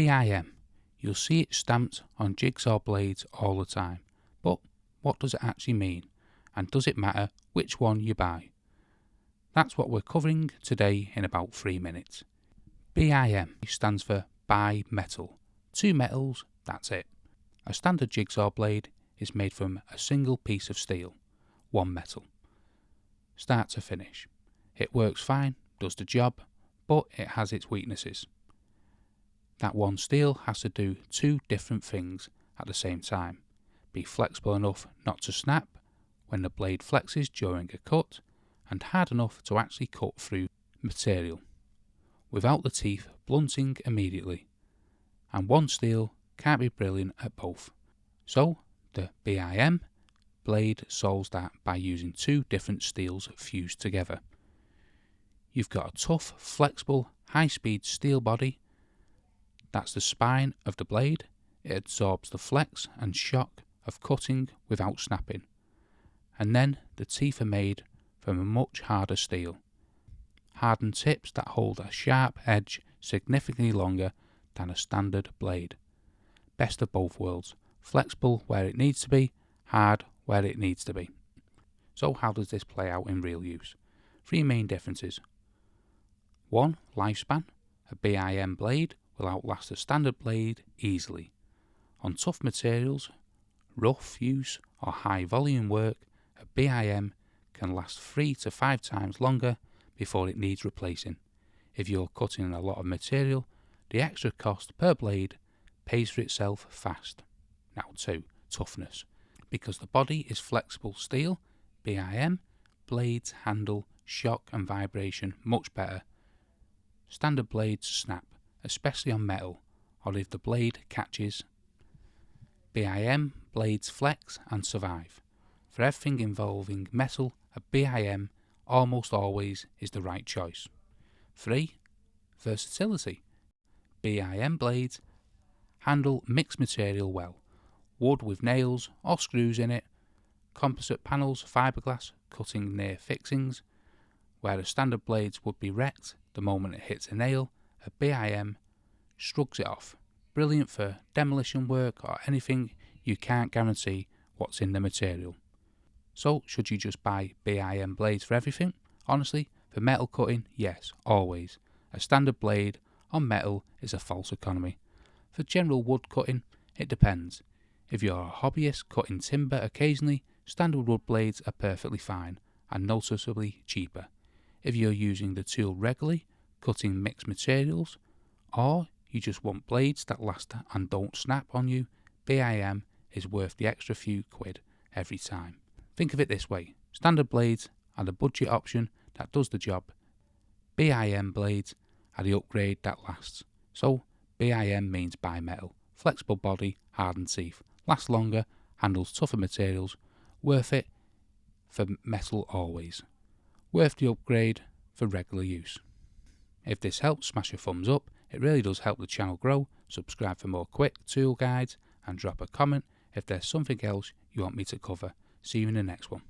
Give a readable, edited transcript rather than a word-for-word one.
BIM. You'll see it stamped on jigsaw blades all the time, but what does it actually mean? And does it matter which one you buy? That's what we're covering today in about 3 minutes. BIM stands for bi-metal. 2 metals, that's it. A standard jigsaw blade is made from a single piece of steel, 1 metal, start to finish. It works fine, does the job, but it has its weaknesses. That one steel has to do 2 different things at the same time. Be flexible enough not to snap when the blade flexes during a cut, and hard enough to actually cut through material, without the teeth blunting immediately. And one steel can't be brilliant at both. So the BIM blade solves that by using 2 different steels fused together. You've got a tough, flexible, high-speed steel body. That's the spine of the blade. It absorbs the flex and shock of cutting without snapping. And then the teeth are made from a much harder steel. Hardened tips that hold a sharp edge significantly longer than a standard blade. Best of both worlds. Flexible where it needs to be, hard where it needs to be. So how does this play out in real use? 3 main differences. 1. Lifespan. A BIM blade will outlast a standard blade easily. On tough materials, rough use or high volume work, a BIM can last 3 to 5 times longer before it needs replacing. If you're cutting a lot of material, the extra cost per blade pays for itself fast. Now 2. Toughness. Because the body is flexible steel, BIM blades handle shock and vibration much better. Standard blades snap, especially on metal, or if the blade catches. BIM blades flex and survive. For everything involving metal, a BIM almost always is the right choice. 3. Versatility. BIM blades handle mixed material well. Wood with nails or screws in it, composite panels, fiberglass, cutting near fixings. Where the standard blades would be wrecked the moment it hits a nail, a BIM shrugs it off. Brilliant for demolition work or anything you can't guarantee what's in the material. So should you just buy BIM blades for everything? Honestly, for metal cutting, yes, always. A standard blade on metal is a false economy. For general wood cutting, it depends. If you're a hobbyist cutting timber occasionally, standard wood blades are perfectly fine and noticeably cheaper. If you're using the tool regularly, cutting mixed materials, or you just want blades that last and don't snap on you, BIM is worth the extra few quid every time. Think of it this way, standard blades are the budget option that does the job. BIM blades are the upgrade that lasts. So BIM means bi-metal, flexible body, hardened teeth, lasts longer, handles tougher materials, worth it for metal always. Worth the upgrade for regular use. If this helps, smash a thumbs up, it really does help the channel grow. Subscribe for more quick tool guides and drop a comment if there's something else you want me to cover. See you in the next one.